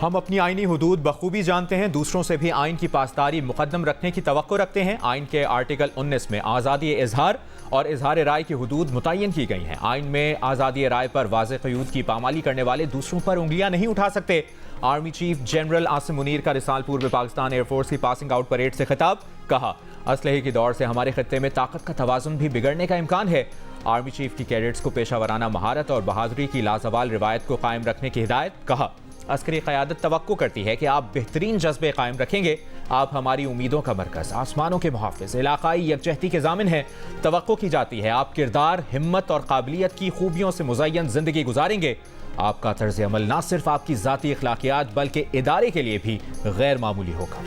हम अपनी आईनी हुदूद बखूबी जानते हैं, दूसरों से भी आइन की पासदारी मुकद्दम रखने की तवक्को रखते हैं। आइन के आर्टिकल 19 में आज़ादी इजहार और इजहार राय की हुदूद मुतय्यन की गई हैं। आइन में आज़ादी राय पर वाज़ेह क़यूद की पामाली करने वाले दूसरों पर उंगलियां नहीं उठा सकते। Army chief general Asim Munir का रिसालपुर में पाकिस्तान एयरफोर्स की पासिंग आउट परेड से खिताब। कहा, असलहे की दौड़ से हमारे खित्ते में ताकत का तवाज़ुन भी बिगड़ने का इम्कान है। आर्मी चीफ की कैडेट्स को पेशावराना महारत और बहादुरी की लाजवाल रिवायत को कायम रखने की हिदायत। कहा, अस्करी क़यादत तवक्को करती है कि आप बेहतरीन जज्बे कायम रखेंगे। आप हमारी उम्मीदों का मरकज़, आसमानों के मुहाफ़िज़, इलाक़ाई यकजहती के ज़ामिन हैं। तवक्को की जाती है आप किरदार, हिम्मत और काबिलियत की खूबियों से मुज़य्यन ज़िंदगी गुजारेंगे। आपका तर्ज़ अमल ना सिर्फ आपकी ज़ाती अखलाकियात बल्कि इदारे के लिए भी गैर मामूली होगा।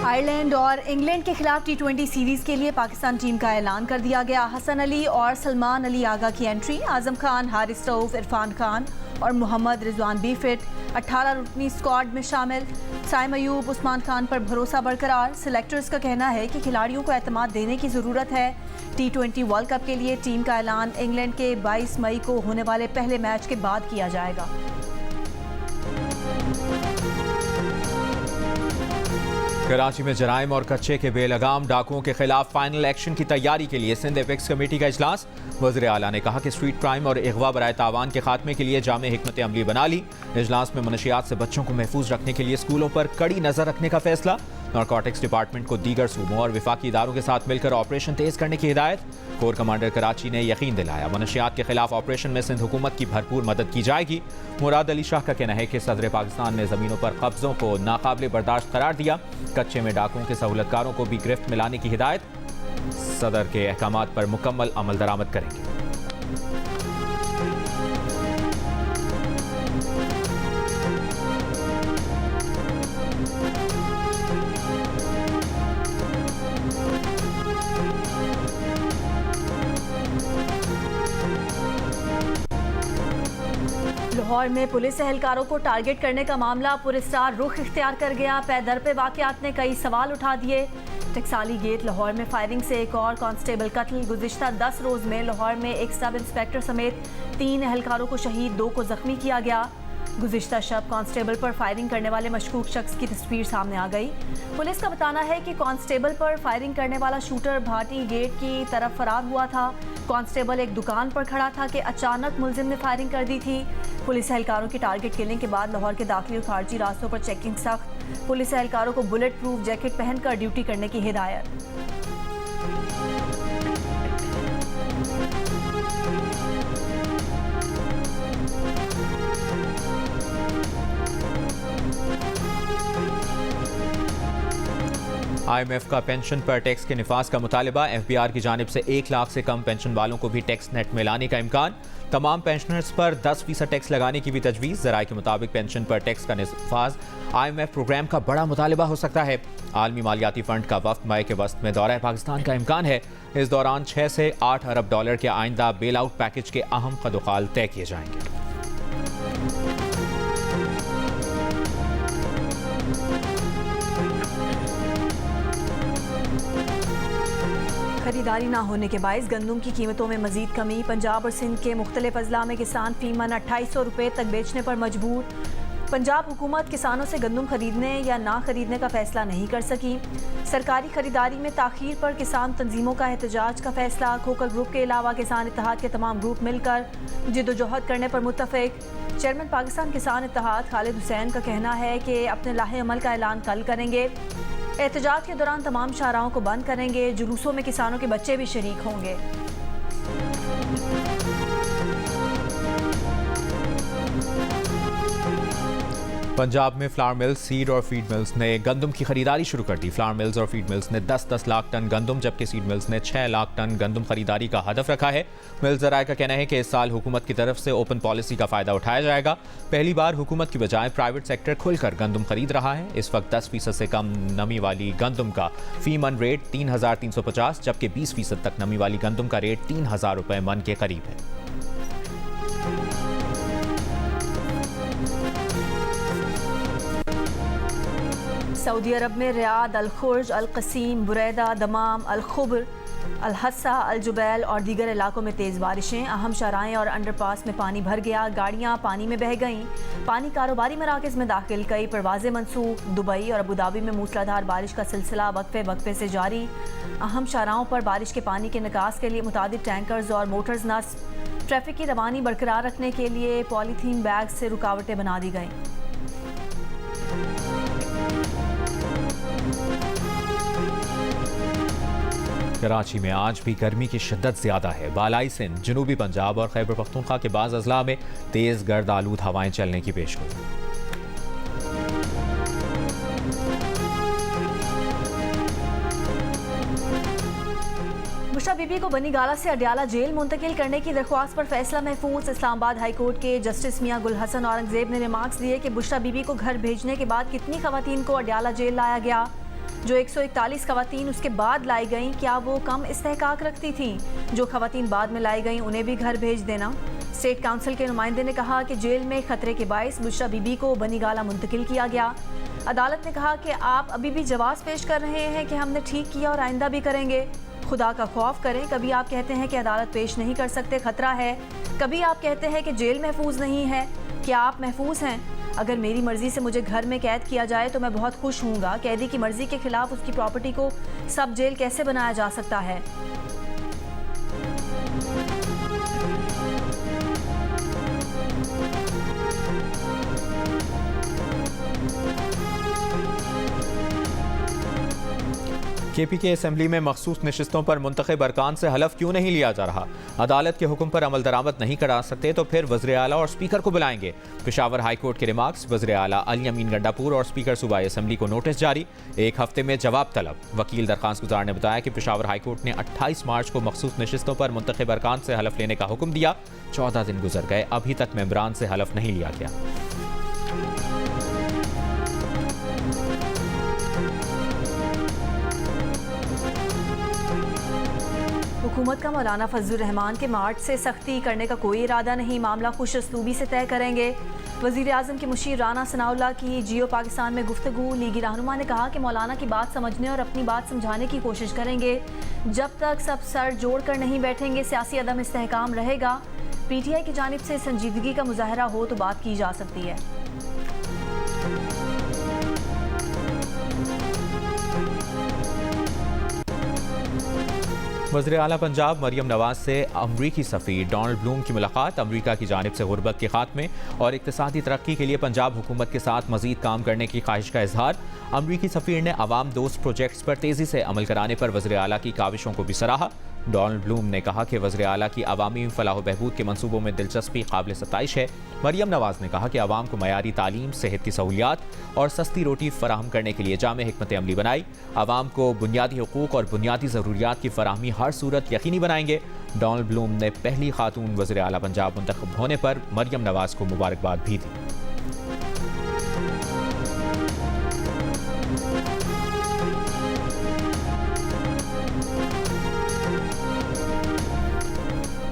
आयरलैंड और इंग्लैंड के खिलाफ T20 सीरीज के लिए पाकिस्तान टीम का ऐलान कर दिया गया। हसन अली और सलमान अली आगा की एंट्री, आजम खान, हारिस रऊफ, इरफान खान और मोहम्मद रिजवान भी फिट। 18 रुकनी स्क्वाड में शामिल। साइम अयूब, उस्मान खान पर भरोसा बरकरार। सिलेक्टर्स का कहना है कि खिलाड़ियों को एतमाद देने की ज़रूरत है। T20 वर्ल्ड कप के लिए टीम का ऐलान इंग्लैंड के 22 मई को होने वाले पहले मैच के बाद किया जाएगा। कराची में जराइम और कच्चे के बेलगाम डाकुओं के खिलाफ फाइनल एक्शन की तैयारी के लिए सिंध एपेक्स कमेटी का इजलास। वज़ीर आला ने कहा कि स्ट्रीट क्राइम और अगवा बराए तावान के खात्मे के लिए जामे हिकमत अमली बना ली। इजलास में मनशियात से बच्चों को महफूज रखने के लिए स्कूलों पर कड़ी नजर रखने का फैसला। नारकोटिक्स डिपार्टमेंट को दीगर सूबों और विफाकी इदारों के साथ मिलकर ऑपरेशन तेज करने की हिदायत। कोर कमांडर कराची ने यकीन दिलाया, मनशियात के खिलाफ ऑपरेशन में सिंध हुकूमत की भरपूर मदद की जाएगी। मुराद अली शाह का कहना है कि सदर पाकिस्तान ने जमीनों पर कब्जों को नाकाबिले बर्दाश्त करार दिया। कच्चे में डाकुओं के सहूलतकारों को भी गिरफ्त में लाने की हिदायत। सदर के अहकामात पर मुकम्मल अमल दरामद करेंगे। लाहौर में पुलिस एहलकारों को टारगेट करने का मामला पुरस्कार रुख इख्तियार कर गया। पैदर पे वाक़यात ने कई सवाल उठा दिए। टकसाली गेट लाहौर में फायरिंग से एक और कांस्टेबल कत्ल। गुज़िश्ता 10 रोज़ में लाहौर में एक सब इंस्पेक्टर समेत 3 एहलकारों को शहीद, 2 को जख्मी किया गया। गुज़िश्ता शब कांस्टेबल पर फायरिंग करने वाले मशकूक शख्स की तस्वीर सामने आ गई। पुलिस का बताना है कि कांस्टेबल पर फायरिंग करने वाला शूटर भाटी गेट की तरफ फरार हुआ था। कांस्टेबल एक दुकान पर खड़ा था कि अचानक मुलजिम ने फायरिंग कर दी थी। पुलिस एहलकारों की टारगेट किलिंग के बाद लाहौर के दाखिली और खारजी रास्तों पर चेकिंग सख्त। पुलिस एहलकारों को बुलेट प्रूफ जैकेट पहनकर ड्यूटी करने की हिदायत। IMF का पेंशन पर टैक्स के निफाज का मुतालिबा। FBR की जानिब से 1 लाख से कम पेंशन वालों को भी टैक्स नेट में लाने का इम्कान। तमाम पेंशनर्स पर 10% टैक्स लगाने की भी तजवीज़। ज़राए के मुताबिक पेंशन पर टैक्स का निफाज IMF प्रोग्राम का बड़ा मुतालिबा हो सकता है। आलमी मालियाती फंड का वफ्द मई के वस्त में दौरा पाकिस्तान का इम्कान है। इस दौरान 6 से 8 अरब डॉलर के आइंदा बेल आउट पैकेज के अहम कदोकाल तय किए जाएंगे। खरीदारी ना होने के बायस गंदम की कीमतों में मजीद कमी। पंजाब और सिंध के मुख्तलिफ अजला में किसान फीमन 2800 रुपये तक बेचने पर मजबूर। पंजाब हुकूमत किसानों से गंदम खरीदने या ना खरीदने का फैसला नहीं कर सकी। सरकारी खरीदारी में ताखीर पर किसान तंजीमों का एहतजाज का फैसला। खोखर ग्रुप के अलावा किसान इत्तेहाद के तमाम ग्रुप मिलकर जिद्दोजहद करने पर मुत्तफिक। चेयरमैन पाकिस्तान किसान इत्तेहाद खालिद हुसैन का कहना है कि अपने लाहे अमल का ऐलान कल करेंगे। एहतजाज के दौरान तमाम शाहराहों को बंद करेंगे। जुलूसों में किसानों के बच्चे भी शरीक होंगे। पंजाब में फ्लावर मिल्स, सीड और फीड मिल्स ने गंदम की खरीदारी शुरू कर दी। फ्लावर मिल्स और फीड मिल्स ने 10-10 लाख टन गंदम, जबकि सीड मिल्स ने 6 लाख टन गंदम खरीदारी का हदफ रखा है। मिल ज़राए का कहना है कि इस साल हुकूमत की तरफ से ओपन पॉलिसी का फ़ायदा उठाया जाएगा। पहली बार हुकूमत की बजाय प्राइवेट सेक्टर खुलकर गंदम खरीद रहा है। इस वक्त 10% से कम नमी वाली गंदम का फी मन रेट 3,350, जबकि 20% तक नमी वाली गंदम का रेट 3,000 रुपये मन के करीब है। सऊदी अरब में रियाद, अल खुर्ज, अल कसीम, बुरैदा, दमाम, अल खुबर, अल-हस्सा, अल-जुबैल और दीगर इलाकों में तेज़ बारिशें, अहम शाहराहें और अंडरपास में पानी भर गया, गाड़ियाँ पानी में बह गईं, पानी कारोबारी मराकज़ में दाखिल, कई परवाज़ें मनसूख। दुबई और अबू धाबी में मूसलाधार बारिश का सिलसिला वक्फे वक्फे से जारी। अहम शाहराहों पर बारिश के पानी के निकास के लिए मुतादिद टैंकर्स और मोटर्स नस्ब। ट्रैफिक की रवानी बरकरार रखने के लिए पॉलीथीन बैग से रुकावटें बना दी गईं। कराची में आज भी गर्मी की शिद्दत ज्यादा है। बालाई सिंध, जनूबी पंजाब और खैबर पख्तूनख्वा के बाज़ अजला में तेज गर्द आलूद हवाएं चलने की पेशगोई। बुशरा बीबी को बनी गाला से अडयाला जेल मुंतकिल करने की दरख्वास्त पर फैसला महफूज। इस्लामाबाद हाई कोर्ट के जस्टिस मियां गुल हसन औरंगजेब ने रिमार्क्स दिए कि बुशरा बीबी को घर भेजने के बाद कितनी खवातीन को अडयाला जेल लाया गया। जो 141 खवातीन उसके बाद लाई गईं, क्या वो कम इस्तेहकाक रखती थीं? जो खवातीन बाद में लाई गईं उन्हें भी घर भेज देना। स्टेट काउंसिल के नुमाइंदे ने कहा कि जेल में खतरे के बायस बुशरा बीबी को बनी गाला मुंतकिल किया गया। अदालत ने कहा कि आप अभी भी जवाब पेश कर रहे हैं कि हमने ठीक किया और आइंदा भी करेंगे। खुदा का खौफ करें। कभी आप कहते हैं कि अदालत पेश नहीं कर सकते, खतरा है। कभी आप कहते हैं कि जेल महफूज नहीं है। क्या आप महफूज हैं? अगर मेरी मर्जी से मुझे घर में कैद किया जाए तो मैं बहुत खुश हूँगा। कैदी की मर्जी के खिलाफ उसकी प्रॉपर्टी को सब जेल कैसे बनाया जा सकता है? KP के असेंबली में मखसूस नशिस्तों पर मुंतखब अरकान से हलफ क्यों नहीं लिया जा रहा? अदालत के हुक्म पर अमल दरामद नहीं करा सकते तो फिर वज़ीर आला और स्पीकर को बुलाएंगे। पेशावर हाई कोर्ट के रिमार्क्स। वज़ीर आला अली अमीन गंडापुर और स्पीकर सूबाई असेंबली को नोटिस जारी, 1 हफ्ते में जवाब तलब। वकील दरखास्त गुजार ने बताया कि पेशावर हाई कोर्ट ने 28 मार्च को मखसूस नशिस्तों पर मुंतखब अरकान से हलफ लेने का हुक्म दिया। 14 दिन गुजर गए, अभी तक मेंबरान से हलफ नहीं लिया गया। हुकूमत का मौलाना फजलुर रहमान के मार्च से सख्ती करने का कोई इरादा नहीं, मामला खुश असलूबी से तय करेंगे। वज़ीर आज़म के मुशीर राना सनाउल्लाह की जियो पाकिस्तान में गुफ्तगू। लीगी रहनुमा ने कहा कि मौलाना की बात समझने और अपनी बात समझाने की कोशिश करेंगे। जब तक सब सर जोड़ कर नहीं बैठेंगे सियासी अदम इस्तेहकाम रहेगा। PTI की जानिब से संजीदगी का मुजाहरा हो तो बात की जा सकती है। वज़ीर आला पंजाब मरियम नवाज से अमरीकी सफ़ीर डोनाल्ड ब्लूम की मुलाकात। अमरीका की जानिब से गुर्बत के खात्मे और इक़्तिसादी तरक्की के लिए पंजाब हुकूमत के साथ मज़ीद काम करने की ख्वाहिश का इजहार। अमरीकी सफ़ीर ने अवाम दोस्त प्रोजेक्ट्स पर तेज़ी से अमल कराने पर वज़ीर आला की काविशों को भी सराहा। डोनाल्ड ब्लूम ने कहा कि वज़ीर आला की अवामी फलाह बहबूद के मनसूबों में दिलचस्पी काबिल सताइश है। मरियम नवाज ने कहा कि अवाम को मयारी तालीम, सेहत की सहूलियात और सस्ती रोटी फराहम करने के लिए जामे हिकमत अमली बनाई। अवाम को बुनियादी हुकूक और बुनियादी ज़रूरियात की फराहमी हर सूरत यकीनी बनाएंगे। डोनाल्ड ब्लूम ने पहली खातून वज़ीर आला पंजाब मुंतखब होने पर मरियम नवाज को मुबारकबाद भी दी।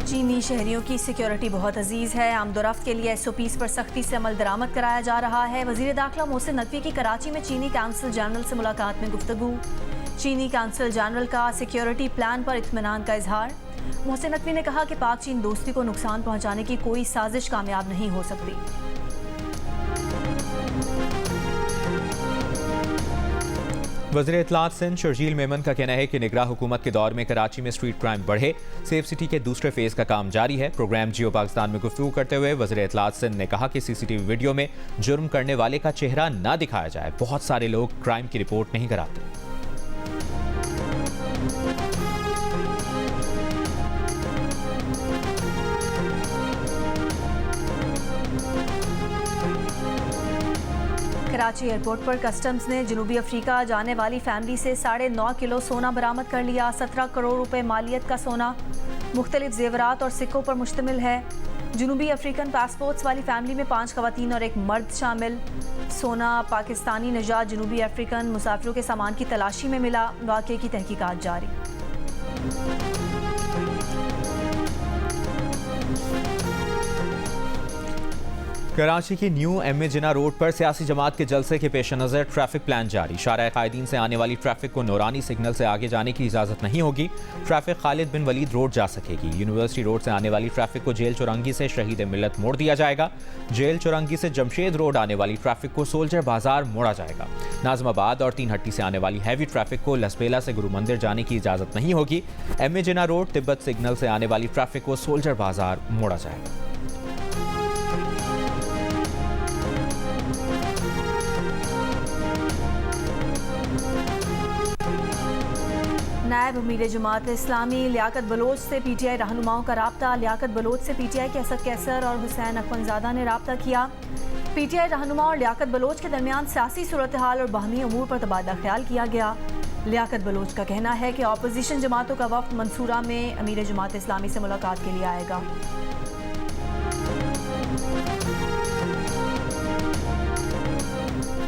चीनी शहरियों की सिक्योरिटी बहुत अजीज़ है। आमदोरफ्त के लिए SOPs पर सख्ती से अमल दरामद कराया जा रहा है। वज़ीर दाखिला मोहसिन नकवी की कराची में चीनी काउंसिल जनरल से मुलाकात में गुफ्तगू। चीनी काउंसिल जनरल का सिक्योरिटी प्लान पर इत्मीनान का इजहार। मोहसिन नकवी ने कहा कि पाक चीन दोस्ती को नुकसान पहुँचाने की कोई साजिश कामयाब नहीं हो सकती। वज़ीर इत्तलात सिंध शर्जील मेमन का कहना है कि निगरान हुकूमत के दौर में कराची में स्ट्रीट क्राइम बढ़े। सेफ सिटी के दूसरे फेज़ का काम जारी है। प्रोग्राम जियो पाकिस्तान में गुफ्तगू करते हुए वज़ीर इत्तलात सिंध ने कहा कि CCTV वीडियो में जुर्म करने वाले का चेहरा ना दिखाया जाए। बहुत सारे लोग क्राइम की रिपोर्ट नहीं कराते। कराची एयरपोर्ट पर कस्टम्स ने जनूबी अफ्रीका जाने वाली फैमिली से 9.5 किलो सोना बरामद कर लिया। 17 करोड़ रुपए मालियत का सोना मुख्तलिफ जेवरात और सिक्कों पर मुश्तमिल है। जनूबी अफ्रीकन पासपोर्ट्स वाली फैमिली में 5 खवातीन और 1 मर्द शामिल। सोना पाकिस्तानी नजात जनूबी अफ्रीकन मुसाफिरों के सामान की तलाशी में मिला। वाक़े की तहकीकात जारी। कराची की new M A Jinnah road पर सियासी जमात के जलसे के पेश नज़र ट्रैफिक प्लान जारी। शारा कायदीन से आने वाली ट्रैफिक को नूरानी सिग्नल से आगे जाने की इजाज़त नहीं होगी। ट्रैफिक खालिद बिन वलीद रोड जा सकेगी। यूनिवर्सिटी रोड से आने वाली ट्रैफिक को जेल चौरंगी से शहीद मिल्लत मोड़ दिया जाएगा। जेल चौरंगी से जमशेद रोड आने वाली ट्रैफिक को सोल्जर बाजार मोड़ा जाएगा। नाजमाबाद और तीन हट्टी से आने वाली हैवी ट्रैफिक को लसबेला से गुरु मंदिर जाने की इजाज़त नहीं होगी। M A Jinnah road Tibet signal से आने वाली ट्रैफिक को सोल्जर बाजार मोड़ा जाएगा। नायब अमीर जमात इस्लामी लियाकत बलोच से पीटीआई रहनुमाओं का राब्ता। लियाकत बलोच से पीटीआई के असद कैसर और हुसैन अखवंजादा ने राब्ता किया। पीटीआई रहनुमा और लियाकत बलोच के दरमियान सियासी सूरत हाल और बाहमी अमूर पर तबादला ख्याल किया गया। लियाकत बलोच का कहना है कि अपोजिशन जमातों का वफ्द मंसूरा में अमीर जमात इस्लामी से मुलाकात के लिए आएगा।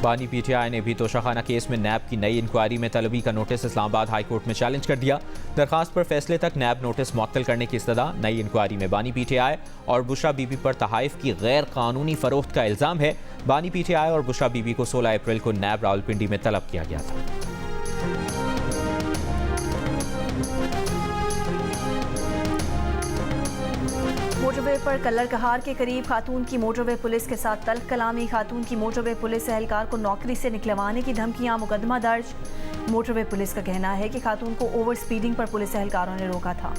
बानी पीटीआई ने भी तोशाखाना केस में नैब की नई इंक्वायरी में तलबी का नोटिस इस्लामाबाद हाई कोर्ट में चैलेंज कर दिया। दरखास्त पर फैसले तक नैब नोटिस मुअत्तल करने की इस्तदा। नई इंक्वायरी में बानी पीटीआई और बुशरा बीबी पर तहाइफ की गैर कानूनी फरोख्त का इल्ज़ाम है। बानी पीटीआई और बुशरा बीबी को 16 अप्रैल को नैब रावलपिंडी में तलब किया गया था। मोटरवे पर कल्लर कहार के करीब खातून की मोटरवे पुलिस के साथ तल्ख कलामी। खातून की मोटरवे पुलिस एहलकार को नौकरी से निकलवाने की धमकियां। मुकदमा दर्ज। मोटरवे पुलिस का कहना है कि खातून को ओवर स्पीडिंग पर पुलिस एहलकारों ने रोका था।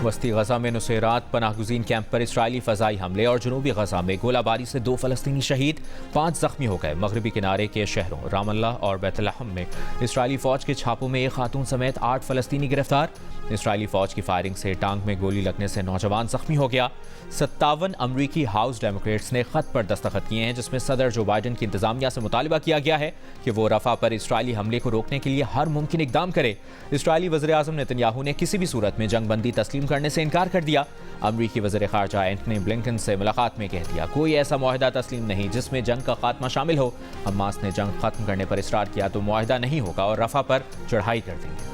वस्ती गजा में नुसैरात पनाहगुज़ीन कैंप पर इस्राइली फ़ज़ाई हमले और जनूबी गजा में गोलाबारी से 2 फ़लस्तीनी शहीद, 5 ज़ख्मी हो गए। मगरबी किनारे के शहरों रामल्ला और बैतलहम में इस्राइली फ़ौज के छापों में एक खातून समेत 8 फ़लस्तीनी गिरफ्तार। इस्राइली फ़ौज की फायरिंग से टांग में गोली लगने से नौजवान ज़ख्मी हो गया। 57 अमरीकी हाउस डेमोक्रेट्स ने ख़त पर दस्तखत किए हैं जिसमें सदर जो बाइडन की इंतज़ामिया से मुतालबा किया गया है कि वो रफ़ा पर इस्राइली हमले को रोकने के लिए हर मुमकिन इक़दाम करे। इस्राइली वज़ीर आज़म नेतन्याहू ने किसी भी सूरत में जंग बंदी तस्लीम करने से इनकार कर दिया। अमरीकी वज़ीर ख़ारजा एंटनी ब्लिंकन से मुलाकात में कह दिया कोई ऐसा मुआहदा तस्लीम नहीं जिसमें जंग का खात्मा शामिल हो। हमास ने जंग खत्म करने पर इसरार किया तो मुआहदा नहीं होगा और रफ़ा पर चढ़ाई कर देंगे।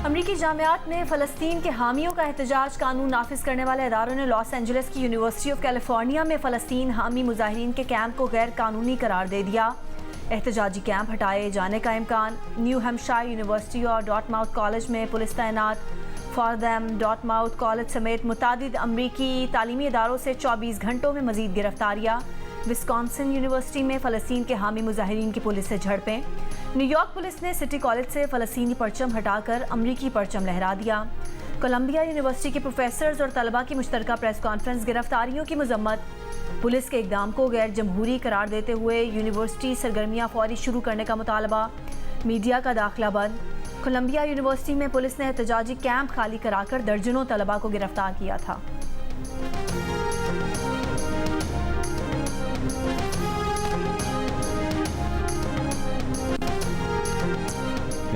अमरीकी जामियात में फ़लस्तीन के हामियों का एहतजाज कानून नाफिज करने वाले इदारों ने लॉस एंजलिस की यूनिवर्सिटी ऑफ कैलिफोर्निया में फ़लस्तीन हामी मुजाहिरीन के कैंप को गैर कानूनी करार दे दिया। एहतजाजी कैंप हटाए जाने का इम्कान। न्यू हैम्पशायर यूनिवर्सिटी और डॉर्टमाउथ कॉलेज में पुलिस तैनात। फॉरदैम डॉर्टमाउथ कॉलेज समेत मुतादिद अमरीकी तालीमी इदारों से 24 घंटों में मजीद गिरफ्तारियाँ। विस्कॉन्सिन यूनिवर्सिटी में फ़लस्तीन के हामी मुजाहिरीन की पुलिस से झड़पें। न्यूयॉर्क पुलिस ने सिटी कॉलेज से फ़लस्तीनी परचम हटाकर अमरीकी परचम लहरा दिया। कोलंबिया यूनिवर्सिटी के प्रोफेसर्स और तलबा की मुश्तरका प्रेस कॉन्फ्रेंस। गिरफ्तारियों की मजम्मत। पुलिस के इक़दाम को गैर जमहूरी करार देते हुए यूनिवर्सिटी सरगर्मियाँ फौरी शुरू करने का मुतालबा। मीडिया का दाखिला बंद। कोलंबिया यूनिवर्सिटी में पुलिस ने एहतजाजी कैंप खाली कराकर दर्जनों तलबा को गिरफ्तार किया था।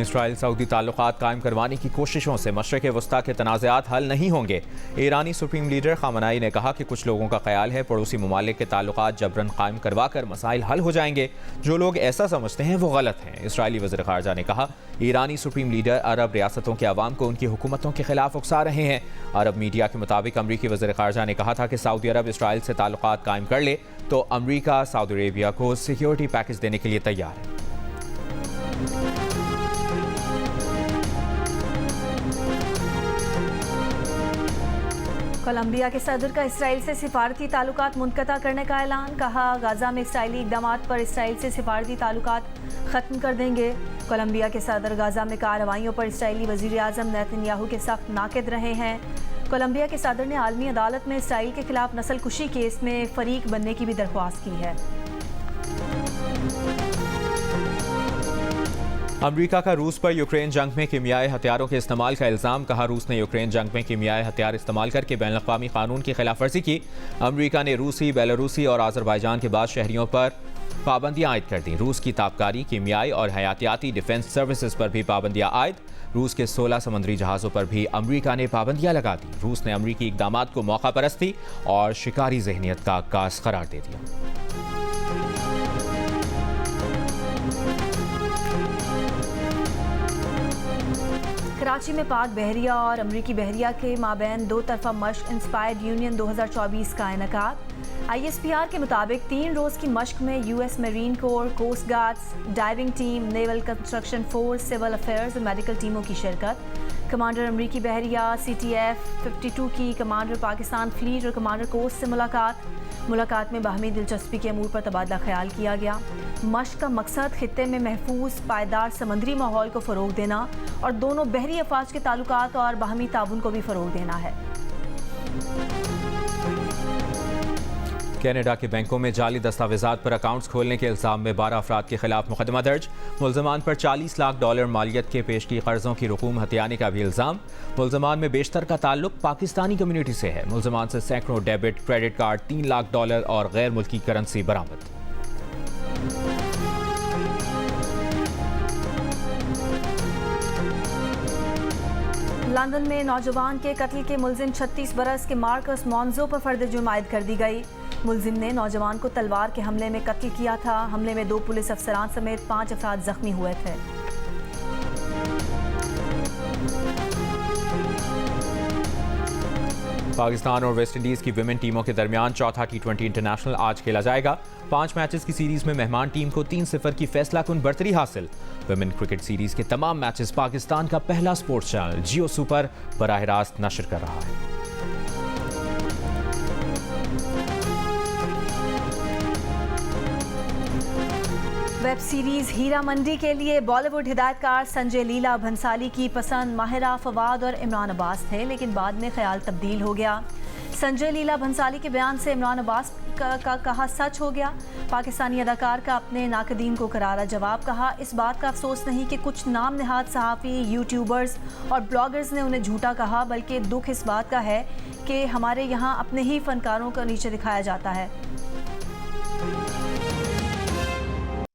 इसराइल सऊदी ताल्लुकात कायम करवाने की कोशिशों से मशरिक़ वस्ता के तनाज़ात हल नहीं होंगे। ईरानी सुप्रीम लीडर खामनाई ने कहा कि कुछ लोगों का ख्याल है पड़ोसी ममालिक के ताल्लुकात जबरन कायम करवा कर मसाइल हल हो जाएंगे। जो लोग ऐसा समझते हैं वो गलत हैं। इसराइली वज़ीर ख़ारजा ने कहा ईरानी सुप्रीम लीडर अरब रियासतों के अवाम को उनकी हुकूमतों के खिलाफ उकसा रहे हैं। अरब मीडिया के मुताबिक अमरीकी वज़ीर ख़ारजा ने कहा था कि सऊदी अरब इसराइल से ताल्लुकात कायम कर ले तो अमरीका सऊदी अरेबिया को सिक्योरिटी पैकेज देने के लिए तैयार है। कोलंबिया के सदर का इसराइल से सिफारती ताल्लुकात मुनक़ता करने का ऐलान। कहा गाज़ा में इसराइली इक़दामात पर इसराइल से सिफारती ताल्लुकात ख़त्म कर देंगे। कोलंबिया के सदर गाज़ा में कार्रवाइयों पर इसराइली वज़ीर आज़म नेतन्याहू के सख्त नाक़िद रहे हैं। कोलंबिया के सदर ने आलमी अदालत में इसराइल के खिलाफ नस्ल कुशी केस में फ़रीक बनने की भी दरख्वास्त की है। अमरीका का रूस पर यूक्रेन जंग में कीमियाई हथियारों के इस्तेमाल का इल्ज़ाम। कहा रूस ने यूक्रेन जंग में कीमियाई हथियार इस्तेमाल करके बैनुल-अक़वामी कानून की खिलाफ वर्जी की। अमरीका ने रूसी, बेलारूसी और आज़रबाईजान के बाद शहरियों पर पाबंदियां आयद कर दी। रूस की ताबकारी, कीमियाई और हयातियाती डिफेंस सर्विसेज पर भी पाबंदियां आयद। रूस के 16 समुद्री जहाज़ों पर भी अमरीका ने पाबंदियां लगा दी। रूस ने अमरीकी इक़दामात को मौका परस्ती और शिकारी ज़हनियत का अक्कास करार दे दिया। कराची में पाक बहरिया और अमरीकी बहरिया के माबैन दो तरफा मश्क इंस्पायर्ड यूनियन 2024 का इनेकाद। ISPR के मुताबिक 3 रोज़ की मश्क में US marine corps, coast guards, diving team, naval construction force, civil affairs और मेडिकल टीमों की शिरकत। कमांडर अमरीकी बहरिया CTF 52 की कमांडर पाकिस्तान फ्लीट और कमांडर कोस्ट से मुलाकात में बाहमी दिलचस्पी के अमूर पर तबादला ख्याल किया गया। मश्क का मकसद खित्ते में महफूज पायदार समंदरी माहौल को फ़रोग देना और दोनों बहरी अफवाज के ताल्लुकात और बाहमी ताउन को भी फ़रोग देना है। कनाडा के बैंकों में जाली दस्तावेजात पर अकाउंट्स खोलने के इल्ज़ाम में 12 अफराद के खिलाफ मुकदमा दर्ज। मुल्ज़मान पर $40 लाख मालियत के पेशगी कर्जों की रकूम हथियाने का भी इल्ज़ाम। मुल्ज़मान में बेशतर का ताल्लुक पाकिस्तानी कम्युनिटी से है। मुल्ज़मान से सैकड़ों डेबिट, क्रेडिट कार्ड, $3 लाख और गैर मुल्की करेंसी बरामद। लंदन में नौजवान के कत्ल के मुलजिम 36 बरस के मार्कस मॉन्जो पर फर्द जुर्म आयद कर दी गई। मुलजिम ने नौजवान को तलवार के हमले में कत्ल किया था। हमले में 2 पुलिस अफसरान समेत 5 अफराद जख्मी हुए थे। पाकिस्तान और वेस्ट इंडीज की विमेन टीमों के दरमियान चौथा T20 इंटरनेशनल आज खेला जाएगा। 5 मैचेस की सीरीज में मेहमान टीम को 3-0 की फैसलाकुन बढ़तरी हासिल। विमेन क्रिकेट सीरीज के तमाम मैचेस पाकिस्तान का पहला स्पोर्ट्स चैनल जियो सुपर बराह रास्त नशर कर रहा है। वेब सीरीज हीरा मंडी के लिए बॉलीवुड हिदायतकार संजय लीला भंसाली की पसंद माहिरा, फवाद और इमरान अब्बास थे, लेकिन बाद में ख्याल तब्दील हो गया। संजय लीला भंसाली के बयान से इमरान अब्बास का कहा सच हो गया। पाकिस्तानी अदाकार का अपने नाकदीन को करारा जवाब कहा। इस बात का अफसोस नहीं कि कुछ नाम नहाद सहाफ़ी, यूट्यूबर्स और ब्लॉगर्स ने उन्हें झूठा कहा, बल्कि दुख इस बात का है कि हमारे यहाँ अपने ही फनकारों को नीचे दिखाया जाता है।